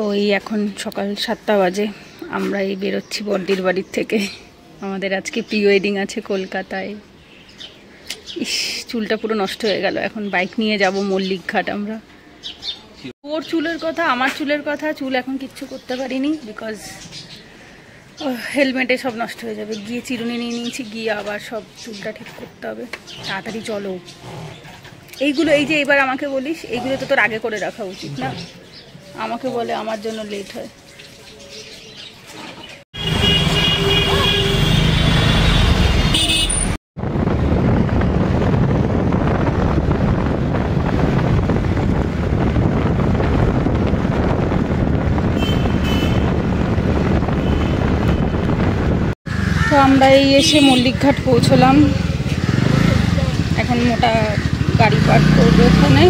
তো এই এখন সকাল 7টা বাজে, আমরা এই বেরোচ্ছি বড়দির বাড়ির থেকে। আমাদের আজকে প্রি ওয়েডিং আছে কলকাতায়। ইস, চুলটা পুরো নষ্ট হয়ে গেল। এখন বাইক নিয়ে যাব মল্লিক ঘাট আমরা। ওর চুলের কথা, আমার চুলের কথা, চুল এখন কিচ্ছু করতে পারিনি বিকজ হেলমেটে সব নষ্ট হয়ে যাবে। গিয়ে চিরুনি নিয়ে নিয়েছি, গিয়ে আবার সব চুলটা ঠিক করতে হবে। তাড়াতাড়ি চলো। এইগুলো, এই যে এবার আমাকে বলিস, এইগুলো তো তোর আগে করে রাখা উচিত না। আমাকে বলে আমার জন্য লেট হয়। তো আমরা এই এসে মল্লিক ঘাট পৌঁছলাম। এখন মোটা গাড়ি পার্ক করবো ওখানে,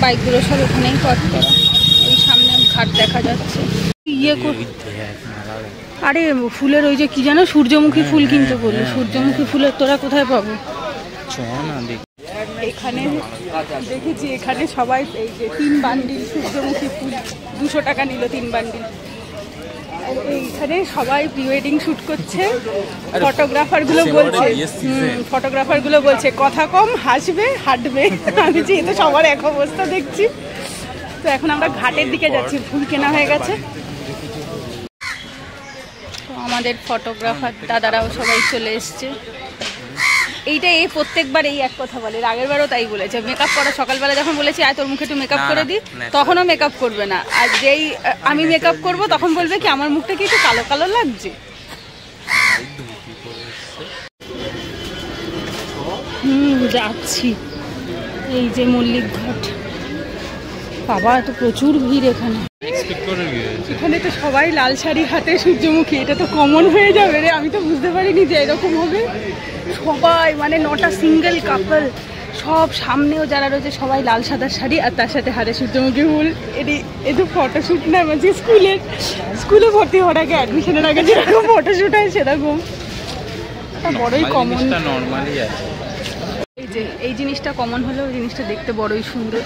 বাইকগুলো সব ওখানেই পার্ক করা। এই সামনে ঘাট দেখা যাচ্ছে। আরে ফুলের ওই যে কি জানো, সূর্যমুখী ফুল কিনতে বললো। সূর্যমুখী ফুলের তোরা কোথায় পাবো? এখানে দেখেছি, এখানে সবাই এই যে 3 বান্ডিল সূর্যমুখী ফুল 200 টাকা নিল 3 বান্ডিল। এইখানে সবাই প্রি ওয়েডিং শুট করছে। ফটোগ্রাফার গুলো বলছে কথা কম, হাসবে, হাঁটবে। আমি যে এতে সবার এক অবস্থা দেখছি। তো এখন আমরা ঘাটের দিকে যাচ্ছি, ফুল কেনা হয়ে গেছে। তো আমাদের ফটোগ্রাফার দাদারাও সবাই চলে এসছে। এইটা এই প্রত্যেকবার এই এক কথা বলে, আগের বারও তাই বলেছে। মেকআপ করা সকালবেলা যখন বলেছি আয় তোর মুখে একটু মেকআপ করে দিই, তখনও মেকআপ করবে না। আর যেই আমি মেকআপ করব তখন বলবে কি আমার মুখটা কি একটু কালো কালো লাগছে। যাচ্ছি এই যে মল্লিক ঘাট। বাবা, এত প্রচুর ভিড় এখানে। এখানে তো সবাই লাল শাড়ি হাতে সূর্যমুখী, এটা তো কমন হয়ে যাবে রে। আমি তো বুঝতে পারিনি যে এরকম হবে। সবাই মানে 9টা সিঙ্গেল কাপল, সব সামনেও যারা রয়েছে সবাই লাল সাদা শাড়ি আর তার সাথে হাতে সূর্যমুখী ফুল। এই তো ফটোশ্যুট না, মানে স্কুলে ভর্তি হওয়ার আগে, অ্যাডমিশনের আগে যেরকম ফটোশ্যুট হয় সেরকম। বড়ই কমন। এই যে এই জিনিসটা কমন হলো, ওই জিনিসটা দেখতে বড়ই সুন্দর।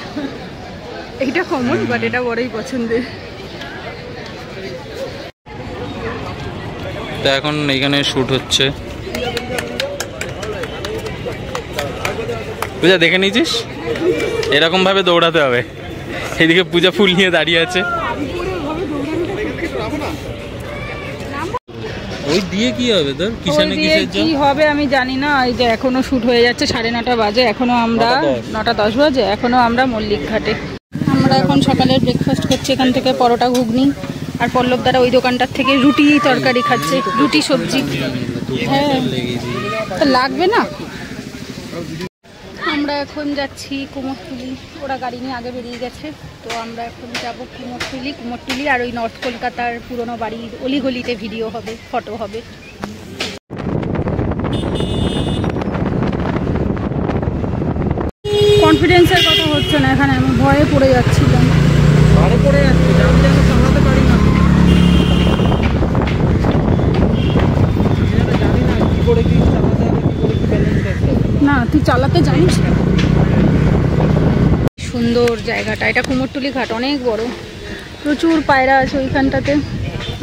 এইটা কমন, বাট এটা বড়ই পছন্দের। তো এখন এখানে শুট হচ্ছে। পূজা দেখে নিয়েছিস, এরকম ভাবে দৌড়াতে হবে। এদিকে পূজা ফুল নিয়ে দাঁড়িয়ে আছে। ওই দিয়ে কি হবে তোর? কিষানে কি হবে আমি জানি না। এই যে এখনো শুট হয়ে যাচ্ছে, 9:30 বাজে। এখনো আমরা 9:10 বাজে, এখনো আমরা মল্লিক ঘাটে। আমরা এখন সকালের ব্রেকফাস্ট করছি এখান থেকে, পরোটা ঘুগনি। আর পল্লব দ্বারা ওই দোকানটার থেকে রুটি তরকারি খাচ্ছে, রুটি সবজি। হ্যাঁ, লাগবে না। আমরা এখন যাচ্ছি কুমোরটুলি। ওরা গাড়ি নিয়ে আগে বেরিয়ে গেছে। তো আমরা এখন যাবো কুমোরটুলি। আর ওই নর্থ কলকাতার পুরোনো বাড়ির অলিগলিতে ভিডিও হবে, ফটো হবে। কনফিডেন্সের কথা হচ্ছে না এখানে, আমি ভয়ে পড়ে যাচ্ছিলাম। না, তুই চালাতে জানিস। সুন্দর জায়গাটা, এটা কুমোরটুলি ঘাট, অনেক বড়। প্রচুর পায়রা আছে ওইখানটাতে।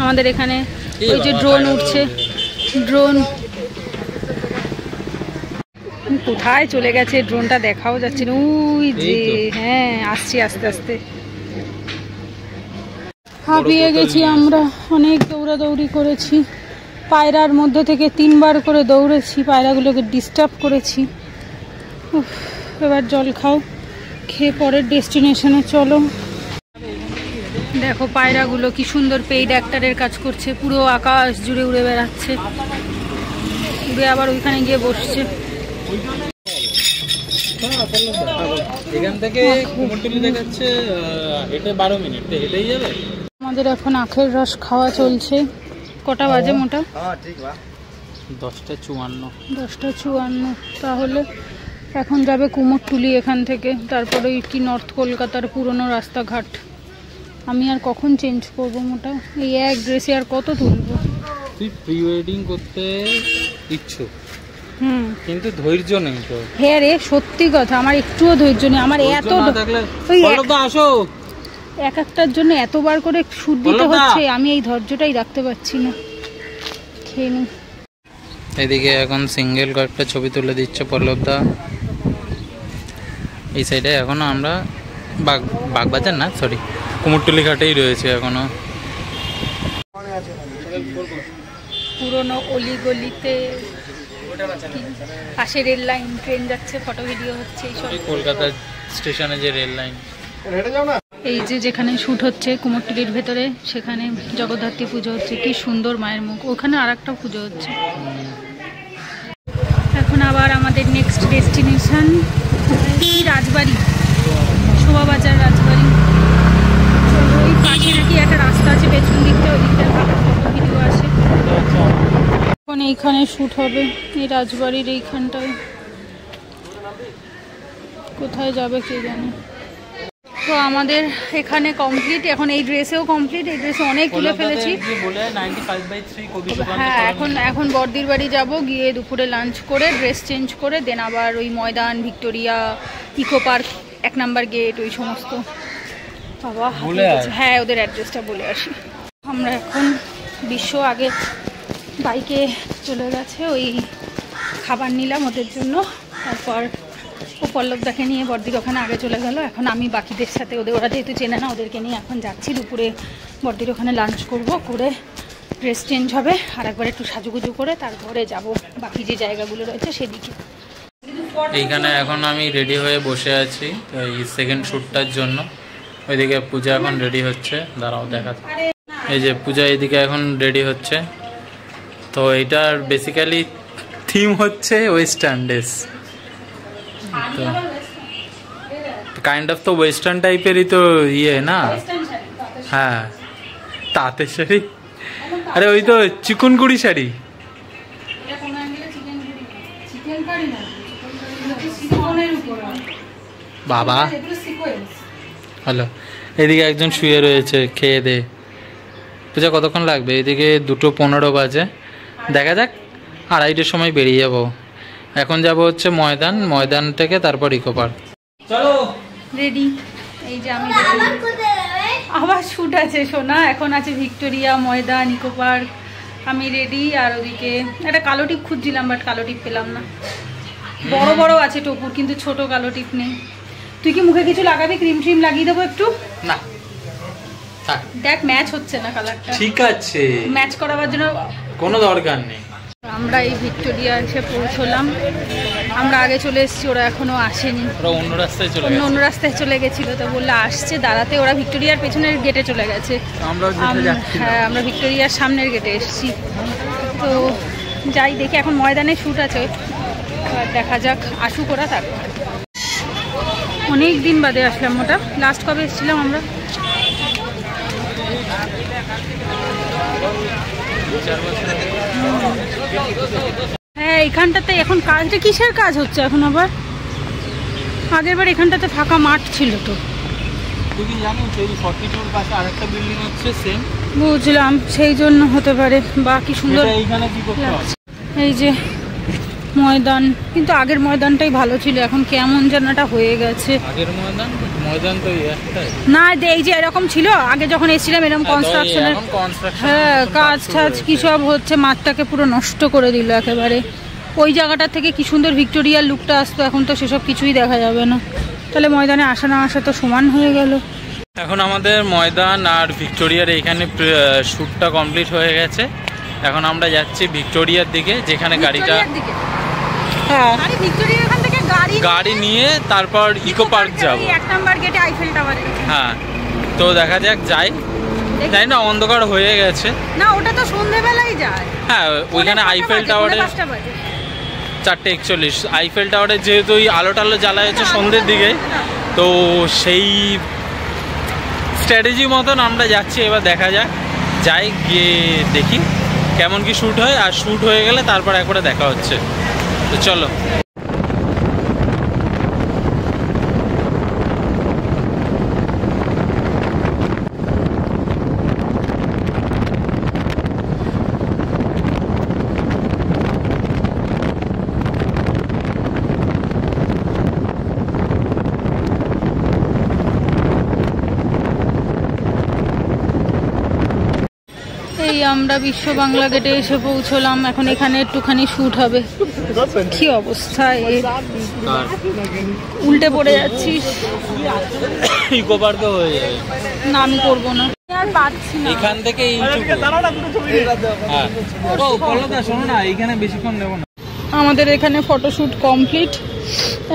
আমাদের এখানে ওই যে ড্রোন উঠছে, ড্রোন কোথায় চলে গেছে ড্রোনটা, দেখাও যাচ্ছে না। ওই যে, হ্যাঁ আসছি আস্তে আস্তে। হাঁপিয়ে গেছি আমরা, অনেক দৌড়াদৌড়ি করেছি। পায়রার মধ্যে থেকে 3 বার করে দৌড়েছি, পায়রাগুলোকে ডিস্টার্ব করেছি। এবার জল খাও, খেয়ে পরের ডেস্টিনেশনে চলো। দেখো পায়রাগুলো কি সুন্দর পেইড অ্যাক্টরের কাজ করছে, পুরো আকাশ জুড়ে উড়ে বেড়াচ্ছে। উড়ে আবার ওইখানে গিয়ে বসছে। এখান থেকে কুমোরটুলি দেখাচ্ছে হেঁটে 12 মিনিট, হেঁটেই যাবে। আমাদের এখন আখের রস খাওয়া চলছে। কটা বাজে মোটা? 10:54। তাহলে এখন যাবে কুমোরটুলি এখান থেকে, তারপরে কি নর্থ কলকাতার পুরনো রাস্তাঘাট। আমি আর কখন চেঞ্জ করবো মোটা? এই এক ড্রেসে আর কত তুলবো? তুই প্রি ওয়েডিং করতে ইচ্ছুক, কিন্তু ধৈর্য নেই তো। হ্যাঁ রে, সত্যি কথা, আমার একটুও ধৈর্য নেই। আমার এত আসো এক একটার জন্য এতবার করে শুট দিতে হচ্ছে, আমি এই ধৈর্যটাই রাখতে পারছি না। খেয়ে নি। এদিকে এখন সিঙ্গেল কয়েকটা ছবি তুলে দিচ্ছে পল্লবদা। এই সাইডে এখনো আমরা বাগবাজার না, সরি, কুমোরটুলি ঘাটেই রয়েছে এখনো। পুরোনো অলিগলিতে পাশে রেল লাইন, ট্রেন যাচ্ছে, ফটো ভিডিও হচ্ছে এইসব। কলকাতা স্টেশনে যে রেল লাইন, এই যে যেখানে শ্যুট হচ্ছে কুমোরটুলির ভেতরে, সেখানে জগদ্ধাত্রী পুজো হচ্ছে। কি সুন্দর মায়ের মুখ। ওখানে আর একটা পুজো হচ্ছে। এখন আবার আমাদের নেক্সট ডেস্টিনেশন রাজবাড়ি, শোভাবাজার রাজবাড়ি। ওই পাশে নাকি একটা রাস্তা আছে পেছন দিকটা, ওই দিকটা ভালো ফটো ভিডিও আসে। এখন এইখানে শ্যুট হবে, এই রাজবাড়ির এইখানটায়। কোথায় যাবে কে জানে। তো আমাদের এখানে কমপ্লিট, এখন এই ড্রেসেও কমপ্লিট। এই ড্রেসে অনেক তুলে ফেলেছি। হ্যাঁ, এখন বর্দির বাড়ি যাব, গিয়ে দুপুরে লাঞ্চ করে ড্রেস চেঞ্জ করে দেন আবার ওই ময়দান, ভিক্টোরিয়া, ইকো পার্ক, 1 নম্বর গেট, ওই সমস্ত। বাবা, হ্যাঁ, ওদের অ্যাড্রেসটা বলে আসি। আমরা এখন বিশ্ব আগে বাইকে চলে গেছে, ওই খাবার নিলাম ওদের জন্য। তারপর ও পল্লবদাকে নিয়ে বর্দির ওখানে আগে চলে গেল। এখন আমি বাকিদের সাথে, ওরা যেহেতু চেনে না, ওদেরকে নিয়ে এখন যাচ্ছি। দুপুরে বর্দির ওখানে লাঞ্চ করব, করে ড্রেস চেঞ্জ হবে, আর একবার একটু সাজুগুজু করে তারপরে যাব বাকি যে জায়গাগুলো রয়েছে সেদিকে। এইখানে এখন আমি রেডি হয়ে বসে আছি এই সেকেন্ড শ্যুটটার জন্য। ওইদিকে পূজা এখন রেডি হচ্ছে, দাঁড়াও দেখাচ্ছি। এই যে পূজা এইদিকে এখন রেডি হচ্ছে। তো এইটার বেসিক্যালি থিম হচ্ছে ওয়েস্টার্ন ড্রেস, তো কাইন্ড অফ তো ওয়েস্টার্ন টাইপেরই তো ইয়ে না। হ্যাঁ, তাঁতের শাড়ি, আরে ওই তো চিকুনগুড়ি শাড়ি। বাবা হ্যালো, এদিকে একজন শুয়ে রয়েছে, খেয়ে দে। পূজা কতক্ষণ লাগবে? এদিকে 2:15 বাজে, দেখা যাক 2:30টার সময় বেরিয়ে যাব। এখন যাব হচ্ছে ময়দান থেকে তারপর ইকো পার্ক। চলো রেডি। এই যে আমি আবার শ্যুট আছে সোনা, এখন আছে ভিক্টোরিয়া, ময়দান, ইকো পার্ক। আমি রেডি। আর ওদিকে একটা কালো টিপ খুঁজছিলাম, বাট কালো টিপ পেলাম না। বড় বড় আছে টপুর, কিন্তু ছোট কালো টিপ নেই। তুই কি মুখে কিছু লাগাবি? ক্রিম ট্রিম লাগিয়ে দেবো একটু? না, দেখ ম্যাচ হচ্ছে না কালারটা। ঠিক আছে, ম্যাচ করাবার জন্য কোনো দরকার নেই। আমরা এই ভিক্টোরিয়া এসে পৌঁছলাম। আমরা আগে চলে এসেছি, ওরা এখনো আসেনি। ওরা অন্য রাস্তায় চলে গেছিল। তো বললে আসছে দাঁড়াতে। ওরা ভিক্টোরিয়ার পেছনের গেটে চলে গেছে। হ্যাঁ, আমরা ভিক্টোরিয়ার সামনের গেটে এসেছি। তো যাই দেখি, এখন ময়দানে শ্যুট আছে, দেখা যাক আসুক ওরা। তারপর অনেক দিন বাদে আসলাম। ওটা লাস্ট কবে এসেছিলাম আমরা? হ্যাঁ, এখানটাতে এখন কাজটা কিসের কাজ হচ্ছে এখন আবার? আগের বার এখানটাতে ফাঁকা মাঠ ছিল তো। তুই কি জানিস এই 42 পাশে আরেকটা বিল্ডিং হচ্ছে সেম? বুঝলাম, সেই জন্য হতে পারে। বা কি সুন্দর এইখানে কি করতে হবে? এই যে ময়দান, কিন্তু আগের ময়দানটাই ভালো ছিল, এখন কেমন যেনটা হয়ে গেছে। আগের ময়দান তো একটাই না, এই যে এরকম ছিল আগে যখন এসেছিলাম, এরকম কনস্ট্রাকশনের। হ্যাঁ, কাজ কি সব হচ্ছে, মাঠটাকে পুরো নষ্ট করে দিল একেবারে। ওই জায়গাটা থেকে কি সুন্দর ভিক্টোরিয়ার লুকটা আসতো, এখন তো সেসব কিছুই দেখা যাবে না। তাহলে ময়দানে আসা না আসা তো সমান হয়ে গেল। এখন আমাদের ময়দান আর ভিক্টোরিয়ার এইখানে শ্যুটটা কমপ্লিট হয়ে গেছে। এখন আমরা যাচ্ছি ভিক্টোরিয়ার দিকে, যেখানে গাড়িটা, হ্যাঁ গাড়ি নিয়ে তারপর ইকো পার্ক যাব। 1 নম্বর গেটে আইফেল টাওয়ারে। হ্যাঁ, তো দেখা যাক, যাই না, অন্ধকার হয়ে গেছে না, ওটা তো সন্ধ্যেবেলায় যায়। হ্যাঁ, ওইখানে আইফেল টাওয়ারে 4:41। আইফেল টাওয়ারে যেহেতু ওই আলো টালো জ্বালা হচ্ছে সন্ধ্যের দিকে, তো সেই স্ট্র্যাটেজি মতন আমরা যাচ্ছি। এবার দেখা যাক, যাই গিয়ে দেখি কেমন কি শ্যুট হয়, আর শ্যুট হয়ে গেলে তারপর একবারে দেখা হচ্ছে। তো চলো। এই আমরা বিশ্ব বাংলা গেটে এসে পৌঁছলাম। এখন এখানে একটুখানি শুট হবে। কি অবস্থা, উল্টে পড়ে যাচ্ছি। ইকো পার্কে হয়ে যাবে না, আমি করবো না, আর পাচ্ছি না। এখান থেকে শোনো না, এখানে বেশিক্ষণ নেবো না। আমাদের এখানে ফটোশুট কমপ্লিট।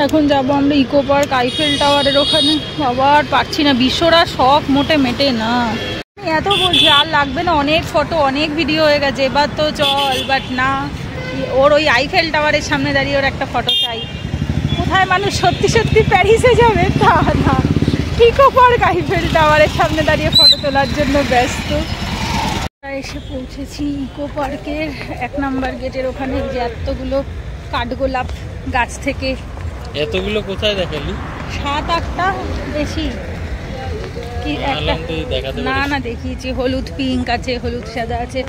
এখন যাব আমরা ইকো পার্ক, আইফেল টাওয়ারের ওখানে। বাবা আর পারছি না, বিশ্বরা শখ মোটে মেটে না। এত বলছি আর লাগবে না, অনেক ফটো অনেক ভিডিও হয়ে গেছে, এবার তো চল। বাট না, ওর ওই আইফেল টাওয়ারের সামনে দাঁড়িয়ে ওর একটা ফটো চাই। কোথায় মানুষ সত্যি সত্যি প্যারিসে যাবে তা না, ইকো পার্ক আইফেল টাওয়ারের সামনে দাঁড়িয়ে ফটো তোলার জন্য ব্যস্ত। এসে পৌঁছেছি ইকো পার্কের 1 নম্বর গেটের ওখানে। যে এতগুলো কাঠগোলাপ গাছ থেকে, এতগুলো কোথায় দেখালি? 7-8টা বেশি কি একটা, না না দেখিয়েছি। হলুদ পিঙ্ক আছে, হলুদ সাদা আছে।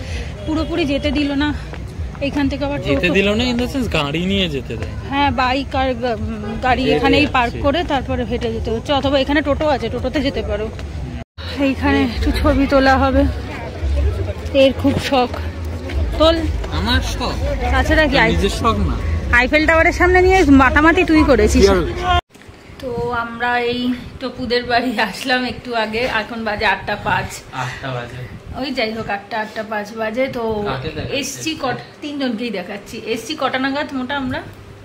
পুরোপুরি যেতে দিল না এইখান থেকে। আবার যেতে দিল না ইন দ্য সেন্স গাড়ি নিয়ে যেতে দেয়। হ্যাঁ, বাইক আর গাড়ি এখানেই পার্ক করে তারপরে হেঁটে যেতে হচ্ছে, অথবা এখানে টোটো আছে, টোটোতে যেতে পারো। এইখানে একটু ছবি তোলা হবে, এর খুব শখ। তোল। আমার শখ, তাছাড়া কি নিজের শখ না। আইফেল টাওয়ারের সামনে নিয়ে মাতামাতি তুই করেছিস। তো আমরা এই টপুদের বাড়ি আসলাম একটু আগে, এখন বাজে 8:05। 8টা বাজে, ওই যাই হোক 8:05 বাজে। তো এসছি তিনজনকেই দেখাচ্ছি। এসছি কটা নাগাদ মোটা আমরা?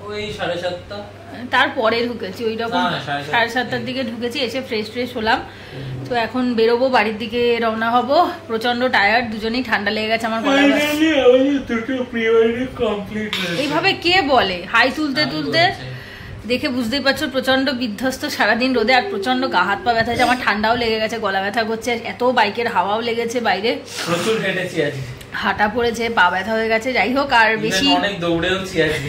ওই 7:30। তারপরে ঢুকেছি, ওই রকম 7:30টার দিকে ঢুকেছি। এসে ফ্রেশ হলাম। তো এখন বেরোবো, বাড়ির দিকে রওনা হব। প্রচন্ড টায়ার্ড, দুজনেই ঠান্ডা লেগে গেছে। আমার গলা এইভাবে কে বলে হাই তুলতে তুলতে, দেখে বুঝতেই পারছো প্রচন্ড বিধ্বস্ত সারাদিন রোদে, আর প্রচন্ড গা হাত পা ব্যথা হচ্ছে। আমার ঠান্ডাও লেগে গেছে, গলা ব্যথা করছে, এত বাইকের হাওয়াও লেগেছে বাইরে, প্রচুর হেঁটেছি আজকে, হাঁটা পড়েছে, পা ব্যথা হয়ে গেছে। যাই হোক, আর বেশি অনেক দৌড়েওছি আজকে।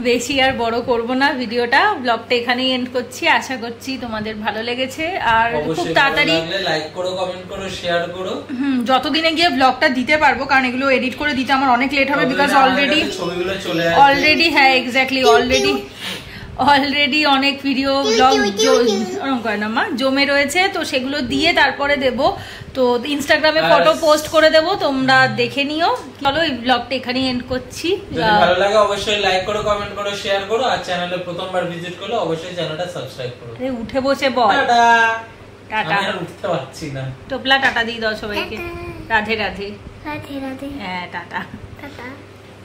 বেশি আর বড় করব না ভিডিওটা, ব্লগটা এখানেই এন্ড করছি। আশা করছি তোমাদের ভালো লেগেছে। আর খুব তাড়াতাড়ি লাইক করো, কমেন্ট করো, শেয়ার করো। যতদিনে গিয়ে ব্লগটা দিতে পারবো, কারণ এগুলো এডিট করে দিতে আমার অনেক লেট হবে, বিকজ অলরেডি হ্যাঁ এক্স্যাক্টলি অলরেডি অনেক ভিডিও ব্লগ জমে রয়েছে। তো সেগুলো দিয়ে তারপরে দেব। তো ইনস্টাগ্রামে ফটো পোস্ট করে দেব, তোমরা দেখে নিও। চলো এই ব্লগটা এখানেই এন্ড করছি। ভালো লাগে অবশ্যই লাইক করো, কমেন্ট করো, শেয়ার করো। আর চ্যানেলে প্রথমবার ভিজিট করলে অবশ্যই চ্যানেলটা সাবস্ক্রাইব করো। উঠে বসে বল টাটা। আমি আর উঠতে পারছি না। টোপলা টাটা দিয়ে দাও সবাইকে। রাধে রাধে। রাধে রাধে। হ্যাঁ, টাটা। টাটা।